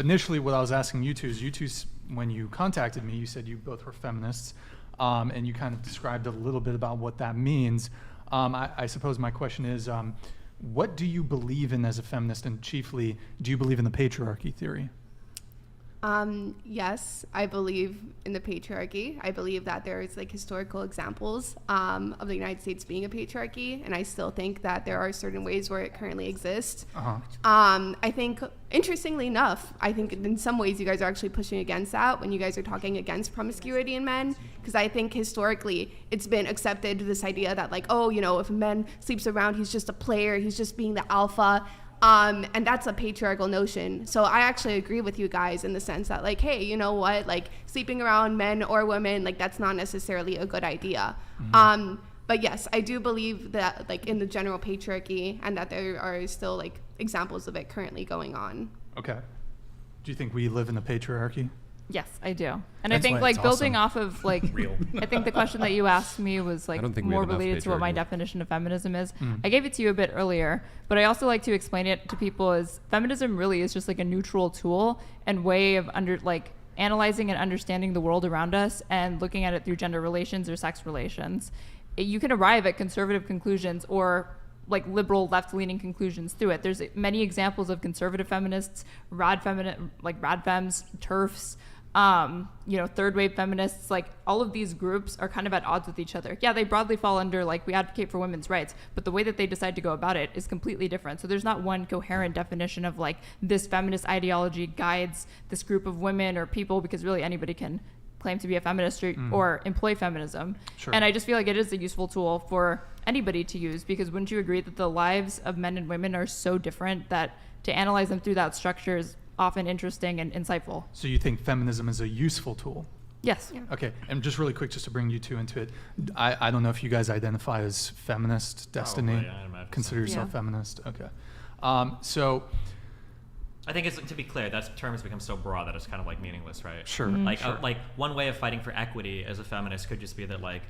initially what I was asking you two is when you contacted me, you said you both were feminists, and you kind of described a little bit about what that means. I suppose my question is, what do you believe in as a feminist, and chiefly, do you believe in the patriarchy theory? Yes, I believe in the patriarchy. I believe that there is like historical examples of the United States being a patriarchy, and I still think that there are certain ways where it currently exists. I think, interestingly enough, I think in some ways you guys are actually pushing against that when you guys are talking against promiscuity in men, because I think historically it's been accepted, this idea that like, oh, you know, if a man sleeps around, he's just a player, he's just being the alpha. And that's a patriarchal notion. So I actually agree with you guys in the sense that like, hey, you know what, like sleeping around men or women, like that's not necessarily a good idea. But yes, I do believe that like in the general patriarchy, and that there are still like examples of it currently going on. Okay. Do you think we live in the patriarchy? Yes, I do. And That's I think why like it's building awesome. off of like, Real. I think the question that you asked me was like don't think we more have enough related to what my patriarchy. definition of feminism is. I gave it to you a bit earlier, but I also like to explain it to people as feminism really is just like a neutral tool and way of analyzing and understanding the world around us and looking at it through gender relations or sex relations. You can arrive at conservative conclusions or like liberal left-leaning conclusions through it. There's many examples of conservative feminists, rad femmes, TERFs, third wave feminists, like all of these groups are kind of at odds with each other. Yeah, they broadly fall under like we advocate for women's rights, but the way that they decide to go about it is completely different. So there's not one coherent definition of like this feminist ideology guides this group of women or people, because really anybody can claim to be a feminist or employ feminism. Sure. And I just feel like it is a useful tool for anybody to use, because wouldn't you agree that the lives of men and women are so different that to analyze them through that structure is often interesting and insightful? So you think feminism is a useful tool? Yes. Yeah. Okay, and just really quick, just to bring you two into it, I don't know if you guys identify as feminist, Destiny. Probably, I imagine Consider so. yourself Yeah. feminist? Okay. So, I think it's, to be clear, that term has become so broad that it's kind of like meaningless, right? sure. Like one way of fighting for equity as a feminist could just be that like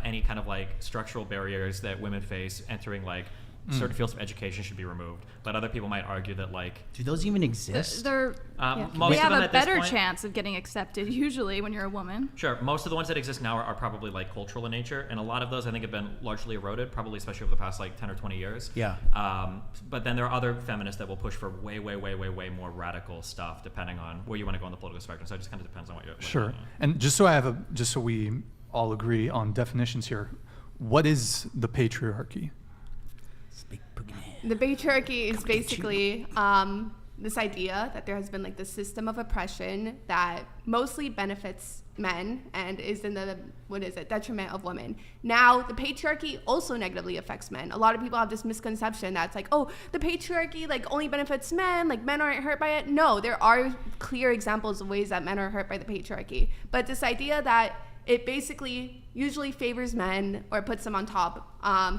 any kind of like structural barriers that women face entering like certain fields of education should be removed. But other people might argue that like Do those even exist? They're most they of have them a at this better point, chance of getting accepted usually when you're a woman. Sure, most of the ones that exist now are probably like cultural in nature, and a lot of those I think have been largely eroded, probably especially over the past like 10 or 20 years. Yeah. But then there are other feminists that will push for way more radical stuff depending on where you want to go on the political spectrum. So it just kind of depends on what you're. Sure. And just so we all agree on definitions here, what is the patriarchy? Big boogeyman. The patriarchy is basically this idea that there has been like this system of oppression that mostly benefits men and is in the detriment of women. Now, the patriarchy also negatively affects men. A lot of people have this misconception that's like, oh, the patriarchy like only benefits men, like men aren't hurt by it. No, there are clear examples of ways that men are hurt by the patriarchy. But this idea that it basically usually favors men or puts them on top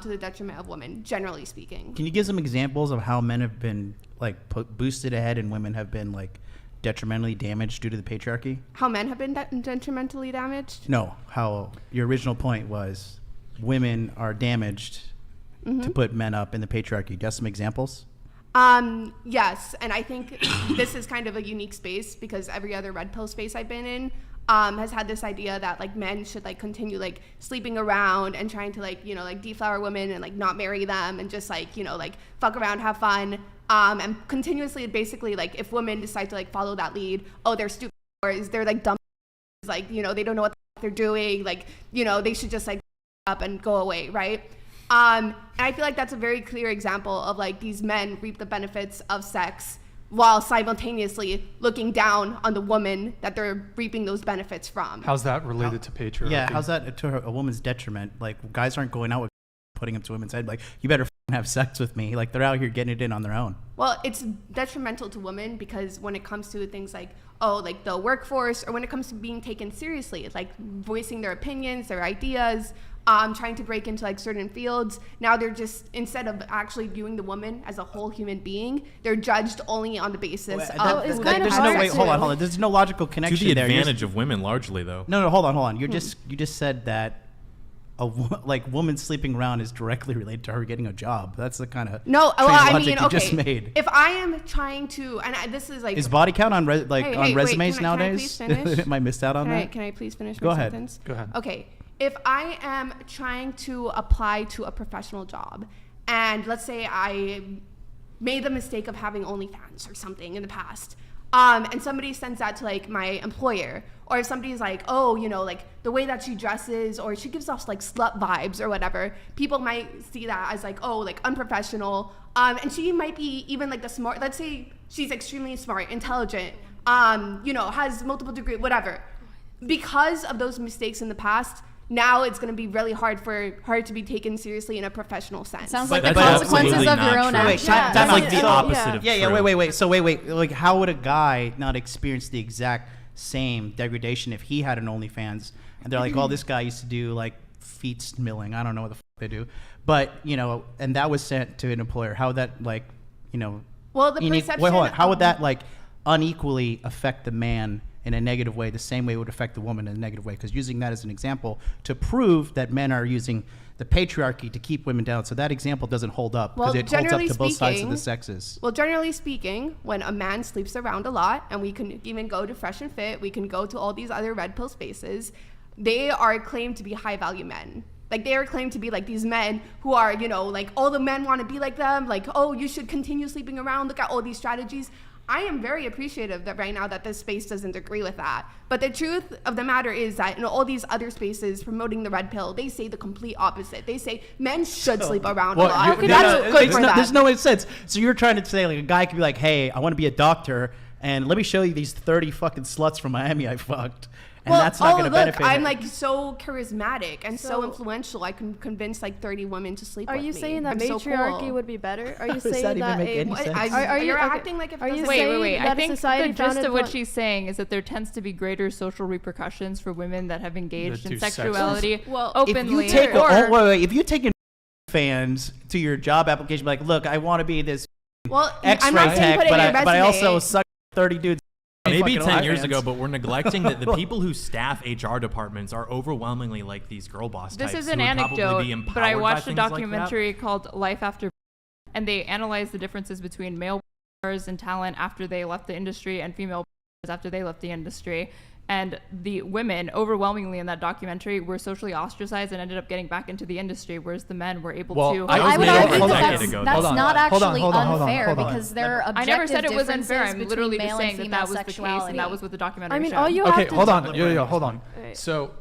to the detriment of women, generally speaking. Can you give some examples of how men have been like boosted ahead and women have been like detrimentally damaged due to the patriarchy? How men have been detrimentally damaged? No, how your original point was women are damaged to put men up in the patriarchy. Do you have some examples? Yes, and I think this is kind of a unique space because every other red pill space I've been in has had this idea that like men should like continue like sleeping around and trying to like deflower women and like not marry them and just like like fuck around, have fun, and continuously basically like if women decide to like follow that lead, oh, they're stupid or they're like dumb, like they don't know what the they're doing, like they should just like up and go away, right? And I feel like that's a very clear example of like these men reap the benefits of sex while simultaneously looking down on the woman that they're reaping those benefits from. How's that related to patriarchy? Yeah, how's that to a woman's detriment? Like guys aren't going out with putting them to women's head like you better have sex with me. Like they're out here getting it in on their own. Well, it's detrimental to women because when it comes to things like like the workforce or when it comes to being taken seriously, like voicing their opinions, their ideas, trying to break into like certain fields. Now they're just, instead of actually viewing the woman as a whole human being, they're judged only on the basis of it's who kind they of have no hard wait, sex hold with. on. There's no logical To connection the there. advantage of women, largely though. No, hold on. You just said that like woman sleeping around is directly related to her getting a job. That's the kind of No, well, I mean, you just okay. made. If I am trying to, and this is like, Is body count on Hey, wait, resumes can I nowadays? please finish? Am I missed out on that? Can I please finish Go my ahead. sentence? Go ahead. Okay. If I am trying to apply to a professional job, and let's say I made the mistake of having OnlyFans or something in the past, and somebody sends that to like my employer, or if somebody's like, oh, you know, like the way that she dresses, or she gives off like slut vibes or whatever, people might see that as like, oh, like unprofessional. And she might be even like the smart, let's say she's extremely smart, intelligent, you know, has multiple degrees, whatever. Because of those mistakes in the past, now it's going to be really hard for her to be taken seriously in a professional sense. Sounds But like the that's consequences absolutely of your not own true. actions. Wait, That's time like out. the So- opposite of Yeah, true. wait. So wait. Like, how would a guy not experience the exact same degradation if he had an OnlyFans? And they're like, oh, this guy used to do like feet milling. I don't know what the fuck they do, but you know, and that was sent to an employer. How would that like, you know? Well, the perception. Wait, hold on. How would of- that like unequally affect the man in a negative way, the same way it would affect the woman in a negative way? Because using that as an example to prove that men are using the patriarchy to keep women down. So that example doesn't hold up because Well, it holds up generally to both sides of the speaking- sexes. Well, generally speaking, when a man sleeps around a lot, and we can even go to Fresh and Fit, we can go to all these other red pill spaces, they are claimed to be high value men. Like, they are claimed to be like these men who are, you know, like all the men want to be like them. Like, oh, you should continue sleeping around. Look at all these strategies. I am very appreciative that right now that this space doesn't agree with that. But the truth of the matter is that in all these other spaces promoting the red pill, they say the complete opposite. They say men should sleep around a lot. That's good for that. There's no sense. So you're trying to say like a guy could be like, hey, I want to be a doctor, and let me show you these 30 fucking sluts from Miami I fucked. And that's not going to benefit I'm him. like so charismatic and so So- influential. I can convince like 30 women to sleep Are with me. you saying that I'm so matriarchy cool. would be better? Are you Does that saying even that make a- any What? sense? Are you You're okay, acting like it are you doesn't. saying Wait. I that a think society the gist founded of what upon- she's saying is that there tends to be greater social repercussions for women that have engaged two in sexes. sexuality Well, openly. if you take or if you take fans to your job application, be like, look, I want to be this Well, X-ray I'm not saying tech, put it but in your I also resume. suck 30 dudes. Maybe fucking 10 years OnlyFans. ago, but we're neglecting that the people who staff HR departments are overwhelmingly like these girl boss this types is an who would probably anecdote, be but I empowered by watched a things like that. documentary called Life After, and they analyzed the differences between male stars and talent after they left the industry and female stars after they left the industry. And the women, overwhelmingly in that documentary, were socially ostracized and ended up getting back into the industry, whereas the men were able Well, to. I I would made over argue a that decade that's, ago. that's Hold on. not Hold on, actually hold on, hold on, unfair hold on. because there are I objective never said it was unfair. I'm differences literally between just male saying and that that female was the case, sexuality. and that was what the documentary I mean, showed. all you Okay, have to hold on. Liberate Yeah, hold on. Right. So,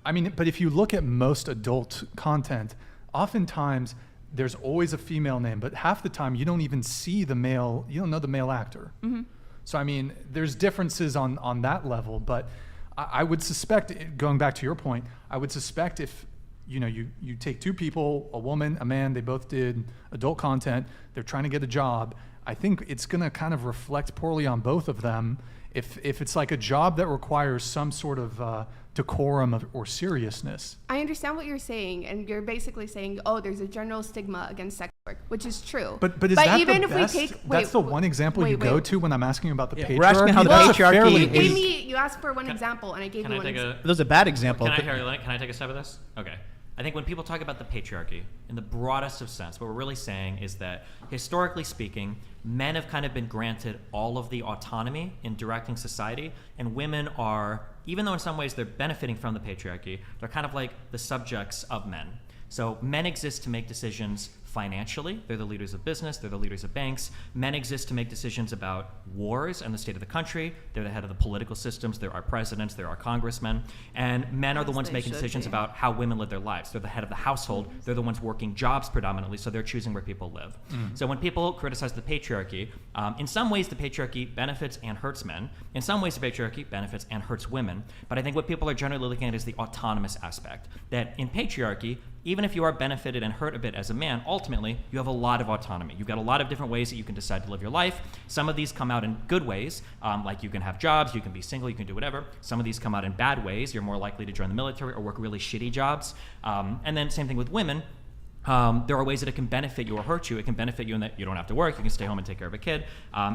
I mean, but if you look at most adult content, oftentimes there's always a female name, but half the time you don't even see the male, you don't know the male actor. Mm-hmm. So, I mean, there's differences on that level, but I would suspect, going back to your point, I would suspect if, you know, you take two people, a woman, a man, they both did adult content, they're trying to get a job, I think it's going to kind of reflect poorly on both of them if it's like a job that requires some sort of decorum or seriousness. I understand what you're saying, and you're basically saying, oh, there's a general stigma against sex work, which is true. But is that even the if best? we take, That's the one example you go wait. to when I'm asking about the patriarchy. we're asking how the That's a patriarchy fairly You gave weak- me, you asked for one example, and I gave Can you I one take example. a Those are bad examples. Can I take a step of this? Okay. I think when people talk about the patriarchy in the broadest of sense, what we're really saying is that historically speaking, men have kind of been granted all of the autonomy in directing society, and women are, even though in some ways they're benefiting from the patriarchy, they're kind of like the subjects of men. So men exist to make decisions financially. They're the leaders of business. They're the leaders of banks. Men exist to make decisions about wars and the state of the country. They're the head of the political systems. They're our presidents. They're our congressmen. And men are the ones making decisions about how women live their lives. They're the head of the household. They're the ones working jobs predominantly, so they're choosing where people live. So when people criticize the patriarchy, in some ways the patriarchy benefits and hurts men. In some ways the patriarchy benefits and hurts women. But I think what people are generally looking at is the autonomous aspect. That in patriarchy, even if you are benefited and hurt a bit as a man, ultimately, you have a lot of autonomy. You've got a lot of different ways that you can decide to live your life. Some of these come out in good ways, like you can have jobs, you can be single, you can do whatever. Some of these come out in bad ways. You're more likely to join the military or work really shitty jobs. And then same thing with women. There are ways that it can benefit you or hurt you. It can benefit you in that you don't have to work. You can stay home and take care of a kid.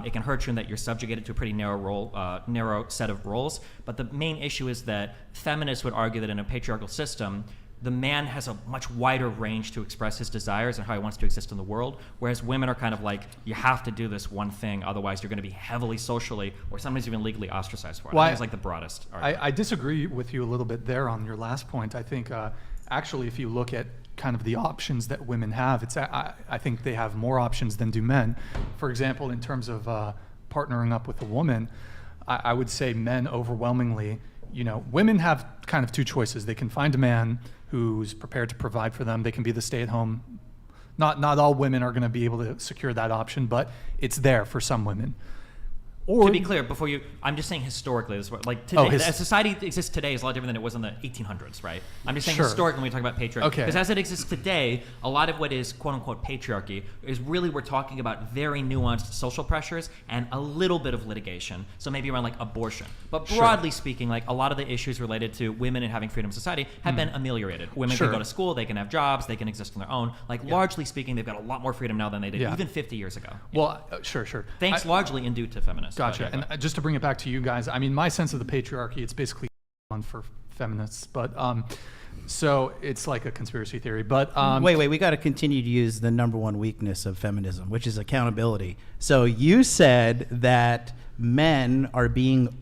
It can hurt you in that you're subjugated to a pretty narrow set of roles. But the main issue is that feminists would argue that in a patriarchal system, the man has a much wider range to express his desires and how he wants to exist in the world, whereas women are kind of like, you have to do this one thing, otherwise you're going to be heavily socially or sometimes even legally ostracized for it. Well, I think it's like the broadest argument. I disagree with you a little bit there on your last point. I think actually if you look at kind of the options that women have, I think they have more options than do men. For example, in terms of partnering up with a woman, I would say men overwhelmingly, women have kind of two choices. They can find a man who's prepared to provide for them. They can be the stay-at-home. Not all women are going to be able to secure that option, but it's there for some women. Or, to be clear, I'm just saying historically, this is like today, as society exists today is a lot different than it was in the 1800s, right? I'm just saying historically when we talk about patriarchy. Okay. Because as it exists today, a lot of what is quote unquote patriarchy is really we're talking about very nuanced social pressures and a little bit of litigation. So maybe around like abortion. But broadly speaking, like a lot of the issues related to women and having freedom in society have been ameliorated. Women can go to school, they can have jobs, they can exist on their own. Like largely speaking, they've got a lot more freedom now than they did even 50 years ago. Well, sure. Thanks largely in due to feminists. Gotcha. And just to bring it back to you guys, I mean, my sense of the patriarchy, it's basically one for feminists, but so it's like a conspiracy theory. But wait, we got to continue to use the number one weakness of feminism, which is accountability. So you said that men are being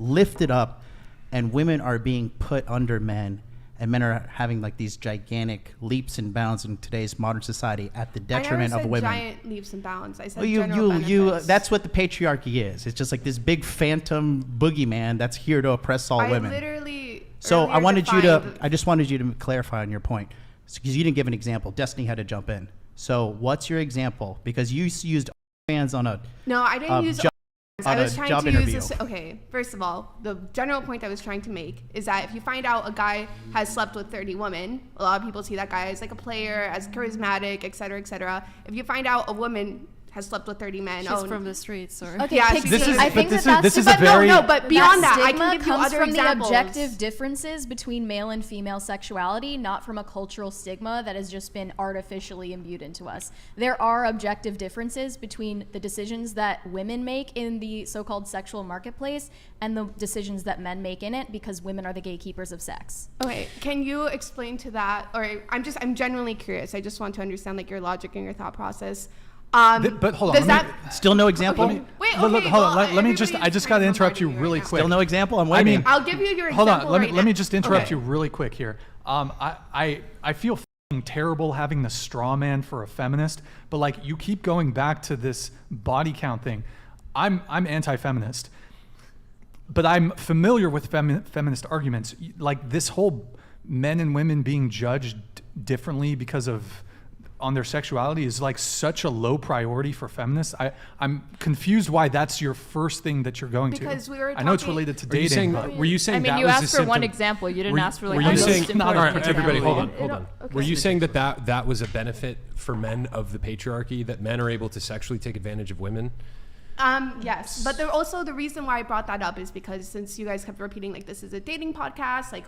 lifted up and women are being put under men, and men are having like these gigantic leaps and bounds in today's modern society at the detriment of women. I never said giant leaps and bounds. I said well, general benefits. that's what the patriarchy is. It's just like this big phantom boogeyman that's here to oppress all women. So I just wanted you to clarify on your point, because you didn't give an example. Destiny had to jump in. So what's your example? Because you used fans on a no, I didn't use. I was trying to interview. use this. Okay, first of all, the general point I was trying to make is that if you find out a guy has slept with 30 women, a lot of people see that guy as like a player, as charismatic, et cetera, et cetera. If you find out a woman has slept with 30 men. She's from the streets, or okay, yeah, Pixie. I think this is a very but beyond that, I can give you comes other from examples. the objective differences between male and female sexuality, not from a cultural stigma that has just been artificially imbued into us. There are objective differences between the decisions that women make in the so-called sexual marketplace and the decisions that men make in it, because women are the gatekeepers of sex. Okay, can you explain to that? Or I'm genuinely curious. I just want to understand like your logic and your thought process. But hold on. Still no example? Okay, wait, hold on. Let me everybody's I just got to interrupt you right really now. quick. Still no example? I'm waiting. I'll give you your hold example. on. Let me just interrupt Okay. you really quick here. I feel terrible having the straw man for a feminist, but like you keep going back to this body count thing. I'm anti-feminist, but I'm familiar with feminist arguments. Like this whole men and women being judged differently because of on their sexuality is like such a low priority for feminists. I'm confused why that's your first thing that you're going because to. We were I know it's talking- related to Were you dating. saying, but were you saying I mean, that you was asked a for one symptom- example. You didn't were- ask for like were the you most saying, important all right, everybody, hold on, example. hold on. Okay. Were you saying that was a benefit for men of the patriarchy, that men are able to sexually take advantage of women? Yes, but also the reason why I brought that up is because since you guys kept repeating like this is a dating podcast, like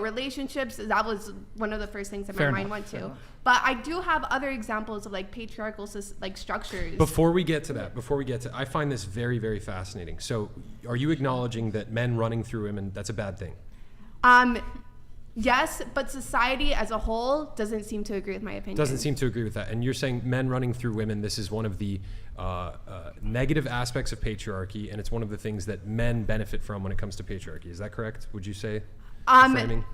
relationships, that was one of the first things that my mind went to. But I do have other examples of like patriarchal like structures. Before we get to I find this very, very fascinating. So are you acknowledging that men running through women, that's a bad thing? Yes, but society as a whole doesn't seem to agree with my opinion. Doesn't seem to agree with that. And you're saying men running through women, this is one of the negative aspects of patriarchy, and it's one of the things that men benefit from when it comes to patriarchy. Is that correct? Would you say? Framing?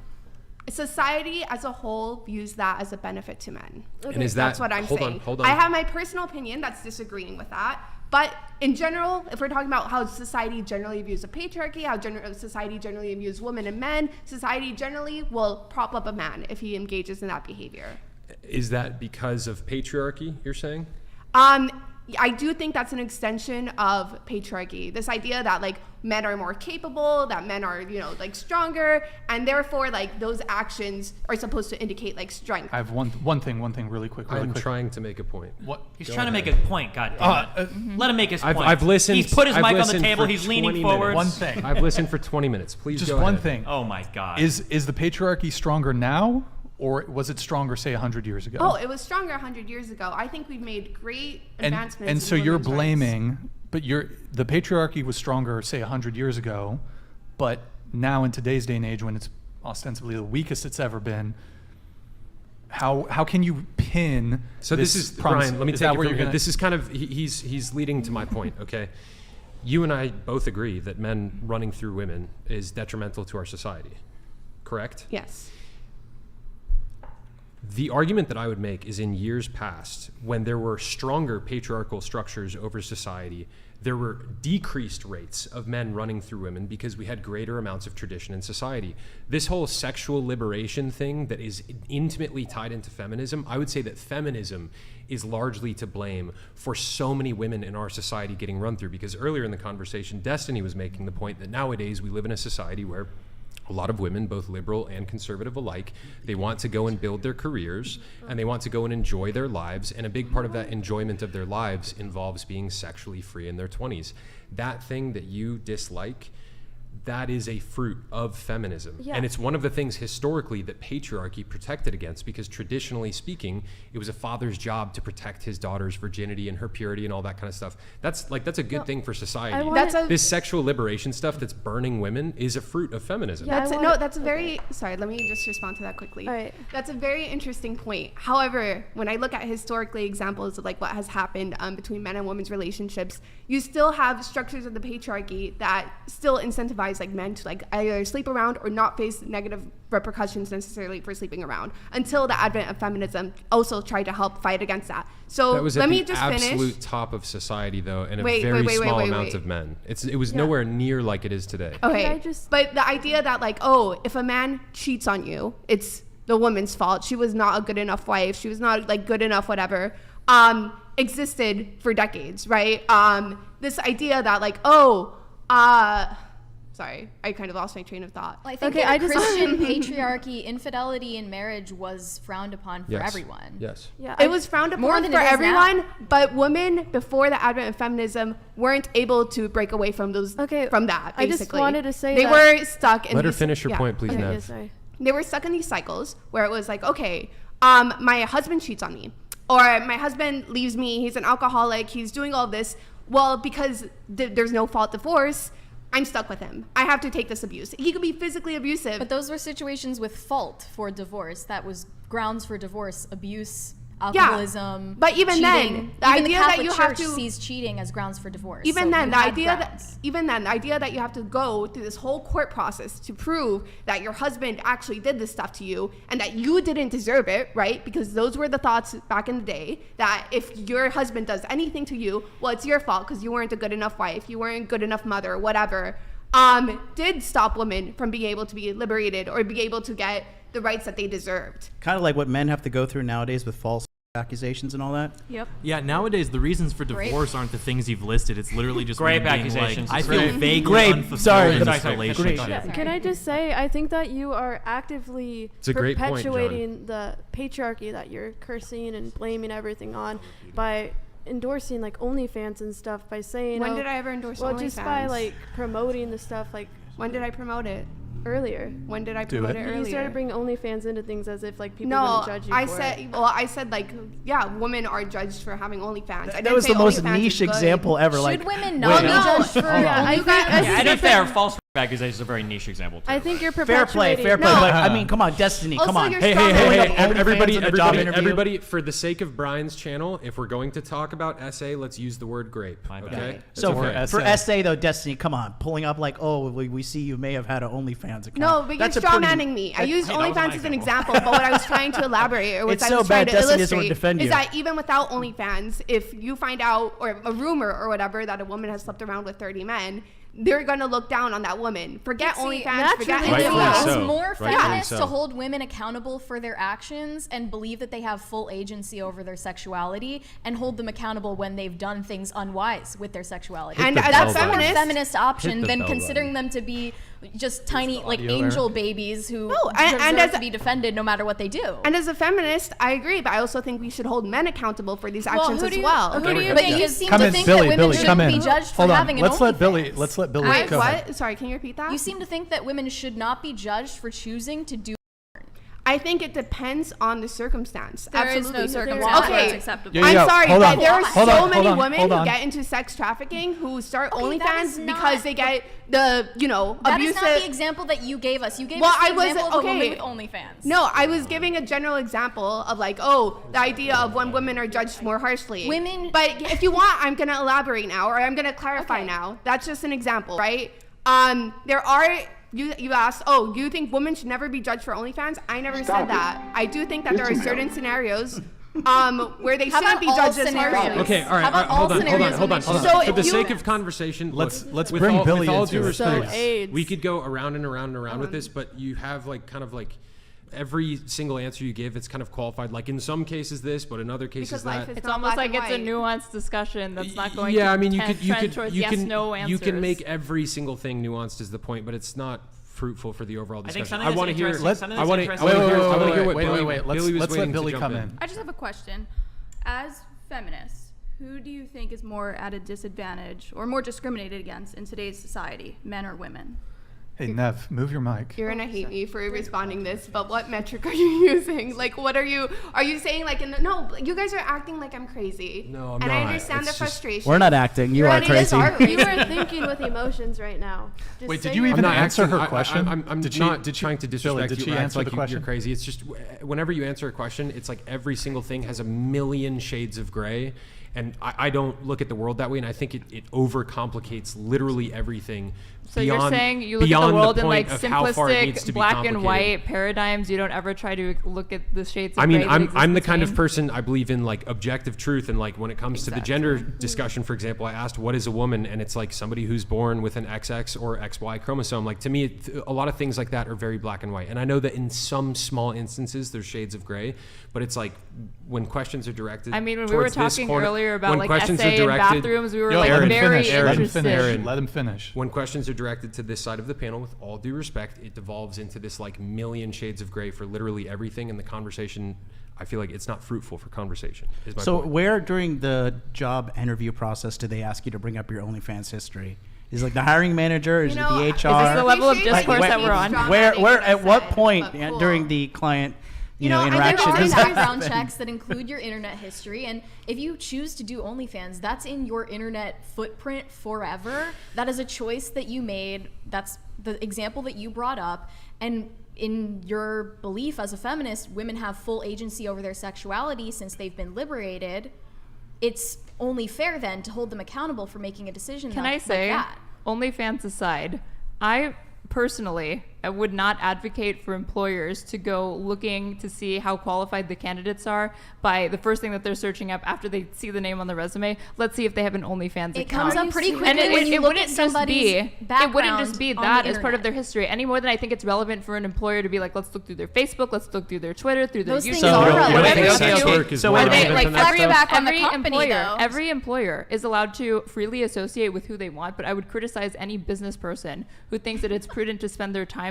Society as a whole views that as a benefit to men. And is that's what I'm saying. Hold on. I have my personal opinion that's disagreeing with that. But in general, if we're talking about how society generally views a patriarchy, how society generally views women and men, society generally will prop up a man if he engages in that behavior. Is that because of patriarchy, you're saying? I do think that's an extension of patriarchy. This idea that like men are more capable, that men are, like stronger, and therefore like those actions are supposed to indicate like strength. I have one thing really quick. I'm trying to make a point. What? He's trying to make a point, God damn it. Let him make his point. I've listened. He's put his I've mic on the listened table. for He's leaning 20 forward. minutes. One thing. I've listened for 20 minutes. Please Just go one ahead. thing. Oh my God. Is the patriarchy stronger now, or was it stronger, say, 100 years ago? Oh, it was stronger 100 years ago. I think we've made great advancements. And so in you're women's rights. blaming, but the patriarchy was stronger, say, 100 years ago, but now in today's day and age when it's ostensibly the weakest it's ever been. How can you pin? So this is promise? Brian. Let me Is take that it where from you're here. gonna- This is kind of he's leading to my point. Okay, you and I both agree that men running through women is detrimental to our society. Correct? Yes. The argument that I would make is in years past, when there were stronger patriarchal structures over society, there were decreased rates of men running through women because we had greater amounts of tradition in society. This whole sexual liberation thing that is intimately tied into feminism, I would say that feminism is largely to blame for so many women in our society getting run through. Because earlier in the conversation, Destiny was making the point that nowadays we live in a society where a lot of women, both liberal and conservative alike, they want to go and build their careers and they want to go and enjoy their lives. And a big part of that enjoyment of their lives involves being sexually free in their 20s. That thing that you dislike, that is a fruit of feminism. Yeah. And it's one of the things historically that patriarchy protected against, because traditionally speaking, it was a father's job to protect his daughter's virginity and her purity and all that kind of stuff. That's a good thing for society. This sexual liberation stuff that's burning women is a fruit of feminism. Yeah, that's a very, sorry, let me just respond to that quickly. All right. That's a very interesting point. However, when I look at historically examples of like what has happened between men and women's relationships, you still have structures of the patriarchy that still incentivize like men to like either sleep around or not face negative repercussions necessarily for sleeping around, until the advent of feminism also tried to help fight against that. So that was let at me the just absolute finish. top of society, though, and Wait, a very wait, small wait, amount wait. of men. It was nowhere near like it is today. Okay, but the idea that like, oh, if a man cheats on you, it's the woman's fault. She was not a good enough wife. She was not like good enough, whatever, existed for decades, right? This idea that like, oh, sorry, I kind of lost my train of thought. Well, I think that Christian patriarchy, infidelity in marriage was frowned upon for everyone. Yes. Yeah, it was frowned upon More than for it is everyone, now. but women before the advent of feminism weren't able to break away from those from that. Basically. I just wanted to say they that- were stuck in Let her these- finish your yeah. point, please, Okay. Nev. Yeah, sorry. They were stuck in these cycles where it was like, okay, my husband cheats on me, or my husband leaves me, he's an alcoholic, he's doing all this. Well, because there's no fault divorce, I'm stuck with him. I have to take this abuse. He could be physically abusive. But those were situations with fault for divorce. That was grounds for divorce, abuse, alcoholism. But even cheating. then, the even idea the Catholic that you have Church to sees cheating as grounds for divorce. Even So then, you the had idea grounds. the idea that you have to go through this whole court process to prove that your husband actually did this stuff to you and that you didn't deserve it, right? Because those were the thoughts back in the day, that if your husband does anything to you, well, it's your fault because you weren't a good enough wife, you weren't a good enough mother, whatever. Did stop women from being able to be liberated or be able to get the rights that they deserved. Kind of like what men have to go through nowadays with false accusations and all that. Yep. Yeah, nowadays the reasons for divorce aren't the things you've listed. It's literally just Grape women being accusations. Like, I feel Grape. vaguely Grape. unfulfilled Sorry, in sorry, this sorry. relationship. Sorry. Can I just say, I think that you are actively It's a great point, John. perpetuating the patriarchy that you're cursing and blaming everything on by endorsing like OnlyFans and stuff, by saying, When did I ever endorse well, just by OnlyFans? like promoting the stuff like When did I promote it? earlier. When did I Do promote it. it You earlier? started bringing OnlyFans into things as if like people No, wouldn't judge you I for said, it. well, I said like, yeah, women are judged for having OnlyFans. I That didn't was say the most OnlyFans is niche good. example ever. Should like, women wait, not be no. judged for Yeah, I You think, guys- I Yeah, think and you're if they're false accusations, is a very niche example. Too. I think you're fair perpetuating. play. No. But I mean, come on, Destiny, come Also, on. you're Hey, strong hey, women. hey, OnlyFans everybody, in the job everybody, interview. everybody, for the sake of Brian's channel, if we're going to talk about SA, let's use the word grape, My bad. okay? So It's for okay. SA. for SA though, Destiny, come on, pulling up like, oh, we see you may have had an OnlyFans account. No, but That's you're a pretty- strawmanning me. I used Hey, that was my OnlyFans as an example. example, but what I was trying to elaborate, or what It's I so was trying bad to Destiny doesn't illustrate, defend is you. that even without OnlyFans, if you find out, or a rumor or whatever, that a woman has slept around with 30 men, they're gonna look down on that woman. Forget See, OnlyFans, forget naturally anything they else. will. so. It's more Rightfully feminist so. to hold women accountable for their actions and believe that they have full agency over their sexuality, and hold them accountable when they've done things unwise with their sexuality. And the as bell a That's a more feminist, feminist option Hit the than bell considering them to be just tiny, like audio angel babies who No, and deserve as to a- be defended no matter what they do. and as a feminist, I agree, but I also think we should hold men accountable for these Well, actions who as do you, well. Who do you, we're but good. you seem Come to in, think Billy, that women Billy, shouldn't come in. be judged Hold for on, having an let's let Billy, OnlyFans. let's let Billy Wait, go ahead. what? Sorry, can you repeat that? You seem to think that women should not be judged for choosing to do. I think it depends on the circumstance. There is Absolutely. no circumstance Okay. where it's acceptable. Yeah, I'm yeah, sorry, hold but on. there are Hold so on, many hold on, women hold who on. get into sex trafficking who start Okay, that is OnlyFans not- because they get the, That is abusive. not the example that you gave us. You gave Well, us the I was- example of a woman okay. with OnlyFans. No, I was giving a general example of like, the idea of when women are judged more harshly. Women- But if you want, I'm gonna elaborate now, or I'm gonna clarify Okay. now. That's just an example, right? There are. You asked, do you think women should never be judged for OnlyFans? I never said that. I do think that there are certain scenarios where they How shouldn't about be all judged as scenarios? harshly. Okay, all right, How about hold all on. scenarios For when So the if you- sake of conversation, Let's with bring all, Billy with all into due it. respect, So AIDS. we could go around and around and around with this, but you have every single answer you give, it's kind of qualified. Like in some cases this, but in other cases Because that. life is It's not almost black like it's a and white. nuanced discussion that's not going Yeah, to I mean, you trend could towards you yes, can no you answers. can make every single thing nuanced is the point, but it's not fruitful for the overall I think discussion. something I want to that's hear. interesting- something I that's want to interesting- hear. I want to hear Wait, what wait, Billy, wait. Billy was Let's let waiting Billy to come jump in. I just have a question. As feminists, who do you think is more at a disadvantage or more discriminated against in today's society, men or women? Hey, Nev, move your mic. You're gonna hate me for responding this, but what metric are you using? Like, what are you saying? Like, no, you guys are acting like I'm crazy. No, I'm and I not. understand It's the just- frustration. We're not acting. You You're are not- crazy. You are crazy. You are thinking with emotions right now. Just Wait, say did you your even I'm not answer acting- her question? I'm Did she- not did she- trying to Billy, disrespect did you she or act answer like the you're question? crazy. It's just whenever you answer a question, it's like every single thing has a million shades of gray. And I don't look at the world that way, and I think it overcomplicates literally everything. So you're beyond- saying you look at beyond the world in point like of how far it needs to simplistic be black and complicated. white paradigms. You don't ever try to look at the shades of I mean, gray that I'm exist the kind of between. person I believe in like objective truth, and like when it comes to the gender discussion, for example, I asked what is a woman, and it's like somebody who's born with an XX or XY chromosome. Like to me, a lot of things like that are very black and white, and I know that in some small instances there's shades of gray, but it's like when questions are directed. I mean, when we were towards this talking corner- electrons about when like questions are essay in directed- bathrooms, we were Yo, like let him very finish. Let him interested. finish. Aaron. Let him finish. When questions are directed to this side of the panel, with all due respect, it devolves into this like million shades of gray for literally everything, and the conversation, I feel like it's not fruitful for conversation. Is my So point. where during the job interview process do they ask you to bring up your OnlyFans history? Is it like the hiring manager? Is You it know, the is HR? Is this the level of Appreciate discourse Like, that we're on? Where at what point but cool. during the client You know, I think interaction there There are does are that background happen? checks that include your internet history, and if you choose to do OnlyFans, that's in your internet footprint forever. That is a choice that you made. That's the example that you brought up, and in your belief as a feminist, women have full agency over their sexuality since they've been liberated. It's only fair then to hold them accountable for making a decision. Can like, I say, like that. OnlyFans aside, I personally would not advocate for employers to go looking to see how qualified the candidates are by the first thing that they're searching up after they see the name on the resume. Let's see if they have an OnlyFans It account. comes up pretty quickly And when you look wouldn't at just somebody's be, it wouldn't just be background on that the as part of internet. their history any more than I think it's relevant for an employer to be like, let's look through their Facebook, let's look through their Twitter, through their Those YouTube. things So- are you don't- you don't relevant. think Whatever sex you do. work is So more wait a And they, minute. like, relevant than Every that stuff? back on the company, though. every employer is allowed to freely associate with who they want, but I would criticize any business person who thinks that it's prudent to spend their time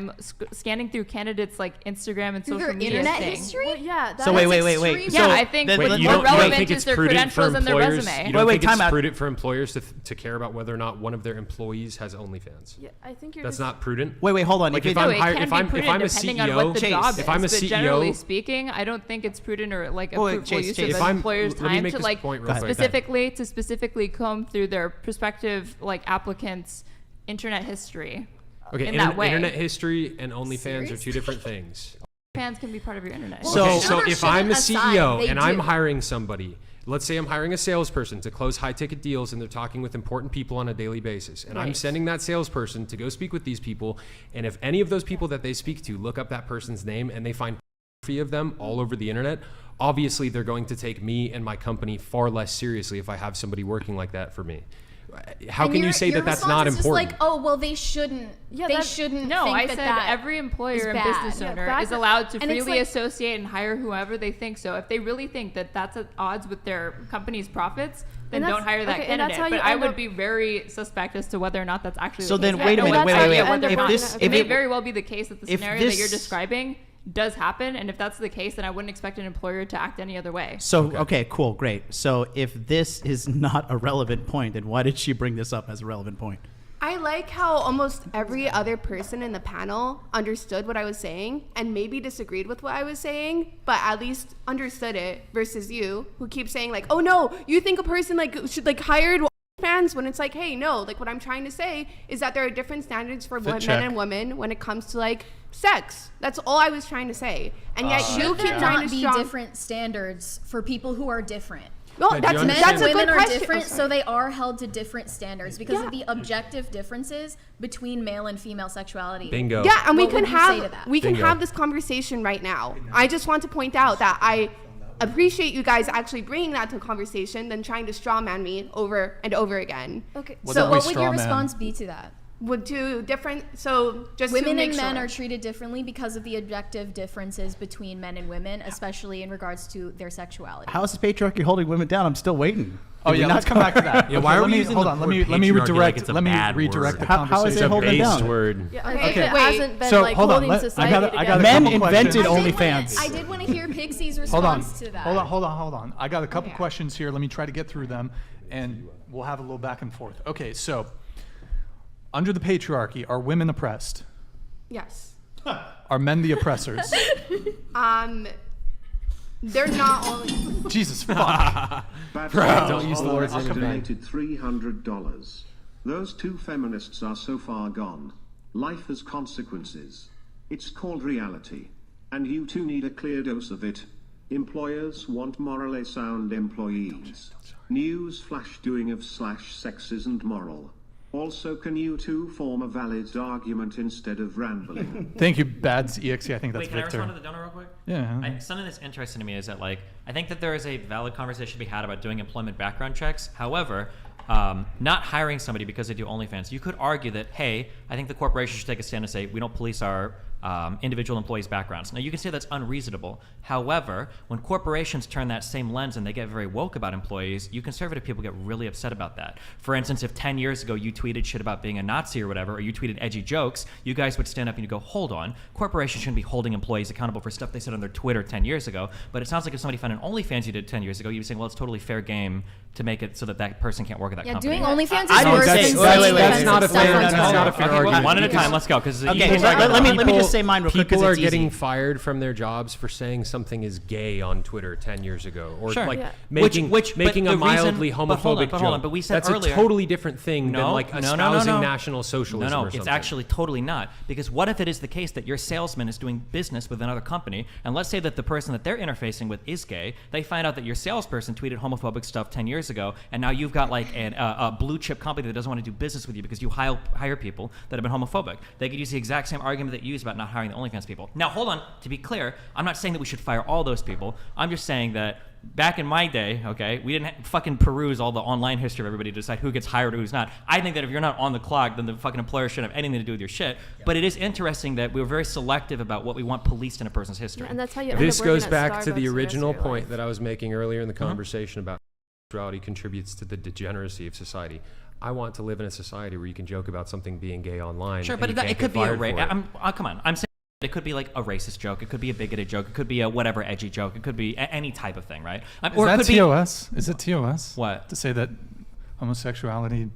scanning through candidates like Instagram and Through social their media internet thing. Well, history. yeah. So wait. extreme. Yeah, So I think then- what's then you more don't relevant think is it's their prudent for credentials and their employers? resume. You don't Wait, think time it's out. prudent for employers to care about whether or not one of their employees has OnlyFans? Yeah, I think you're That's just, not prudent. Wait, hold on. Like If if it- I'm No, it hired, can if be I'm prudent a depending on CEO, what the Chase, job is. if I'm a but CEO, generally speaking, I don't think it's prudent or like a Wait, fruitful Chase, use Chase. of If an I'm- employer's let me time make to this like point real quick. specifically comb through their prospective like applicants' internet history. okay, in that way. internet history and OnlyFans are two different things. Fans can be part of your internet. Well, Okay, okay, so numbers if I'm a shouldn't aside, CEO they and I'm do. hiring somebody, let's say I'm hiring a salesperson to close high ticket deals and they're talking with important people on a daily basis, and I'm Right. sending that salesperson to go speak with these people, and if any of those people that they speak to look up that person's name and they find pornography of them all over the internet, obviously they're going to take me and my company far less seriously if I have somebody working like that for me. How And can you your- say your that that's response not is just important? like, oh well, they shouldn't. Yeah, they that- shouldn't. No, think I that said that every is employer and bad. business Yeah, owner back- is allowed to and it's freely like- associate and hire whoever they think so. If they really think that that's at odds with their company's profits, then And that's- don't hire that okay, and that's candidate. how But you I end would up- be very suspect as to whether or not that's actually So the then case. wait a I don't minute, have wait, no wait, idea wait. what their If process this- is. if It may it- very well be the case that the if scenario that you're this- describing does happen, and if that's the case, then I wouldn't expect an employer to act any other way. So okay, cool, great. So if this is not a relevant point, then why did she bring this up as a relevant point? I like how almost every other person in the panel understood what I was saying and maybe disagreed with what I was saying, but at least understood it, versus you, who keep saying like, oh no, you think a person like should like hired fans, when it's like, hey, no, like what I'm trying to say is that there are different standards for men and women when it comes to like sex. That's all I was trying to say. And yet you keep trying to be different standards for people who are different. Well, Yeah, that's do you a Men and good women are question. different, Oh, so sorry. they are held to different standards because of the objective differences between male and female sexuality. Bingo. Yeah, and we What can would you say to have that? Bingo. this conversation right now. I just want to point out that I appreciate you guys actually bringing that to a conversation than trying to straw man me over and over again. Okay, Well, so don't we what would your straw man? response be to that? Would do different. So just Women to make and men sure. are treated differently because of the objective differences between men and women, especially in regards to their sexuality. How is the patriarchy holding women down? I'm still waiting. Oh Did we yeah, not let's come back to that. Yeah, why are let we me using hold the on? word Let me patriarchy like redirect. it's a Let me bad redirect the word? How is it conversation. holding Based down? word. Yeah, I Okay, think it wait. hasn't been So, like hold on, holding let- I society gotta- I together. gotta- Men couple invented questions. OnlyFans. I did want to hear Pixie's Hold on. response to that. Hold on. I got a couple Okay. questions here. Let me try to get through them, and we'll have a little back and forth. Okay, so under the patriarchy, are women oppressed? Yes. Are men the oppressors? They're not only. Jesus fuck. Don't use the words donated $300. Those two feminists are so far gone. Life has consequences. It's called reality. And you two need a clear dose of it. Employers want morally sound employees. News flash doing of /sex isn't moral. Also, can you two form a valid argument instead of rambling? Thank you, Bads EXE. I think that's Wait, can I Victor. respond to the donor real quick? Yeah. Something that's interesting to me is that, like, I think that there is a valid conversation to be had about doing employment background checks. However, not hiring somebody because they do OnlyFans. You could argue that, hey, I think the corporation should take a stand and say, we don't police our individual employees' backgrounds. Now, you can say that's unreasonable. However, when corporations turn that same lens and they get very woke about employees, you conservative people get really upset about that. For instance, if 10 years ago you tweeted shit about being a Nazi or whatever, or you tweeted edgy jokes, you guys would stand up and you go, hold on, corporations shouldn't be holding employees accountable for stuff they said on their Twitter 10 years ago. But it sounds like if somebody found an OnlyFans you did 10 years ago, you'd be saying, well, it's totally fair game to make it so that that person can't work at that Yeah, company. doing OnlyFans is I didn't worse say- than wait, saying wait, wait, That's not a offensive fair. stuff That's on not a Twitter. fair argument. One at a because time, let's go. Because Okay, let me just say mine real quick People because are it's getting easy. fired from their jobs for saying something is gay on Twitter 10 years ago, or Sure. like Yeah. making Which- but making a the reason- mildly but hold on, homophobic but hold on, joke. but we said That's earlier- a totally different thing than like espousing National Socialism. No, or it's something. actually totally not. Because what if it is the case that your salesman is doing business with another company, and let's say that the person that they're interfacing with is gay, they find out that your salesperson tweeted homophobic stuff 10 years ago, and now you've got like a blue chip company that doesn't want to do business with you because you hire people that have been homophobic. They could use the exact same argument that you used about not hiring the OnlyFans people. Now, hold on. To be clear, I'm not saying that we should fire all those people. I'm just saying that back in my day, okay, we didn't fucking peruse all the online history of everybody to decide who gets hired or who's not. I think that if you're not on the clock, then the fucking employer shouldn't have anything to do with your shit. But it is interesting that we were very selective about what we want policed in a person's history. And that's how you end This up working goes at back to Starbucks the the rest of original your point life. that I was making earlier in the conversation about sexuality contributes to the degeneracy of society. I want to live in a society where you can joke about something being gay online. Sure, and but you can't it could get be a fired for it. come on. I'm saying it could be like a racist joke. It could be a bigoted joke. It could be a whatever edgy joke. It could be any type of thing, right? Is Or it that could be TOS? Is it TOS? What? To say that homosexuality,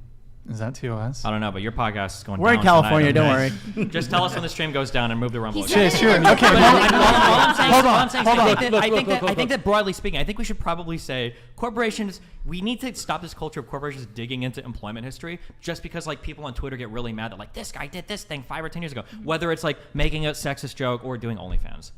is that TOS? I don't know, but your podcast is going We're down in California, tonight, don't okay? Just tell us when the stream goes down and move the rumble. He again. said Sure, it. okay, But all I'm saying, hold all on, I'm saying hold is on. I think that broadly speaking, I think we should probably say corporations. We need to stop this culture of corporations digging into employment history just because like people on Twitter get really mad that like this guy did this thing 5 or 10 years ago, whether it's like making a sexist joke or doing OnlyFans.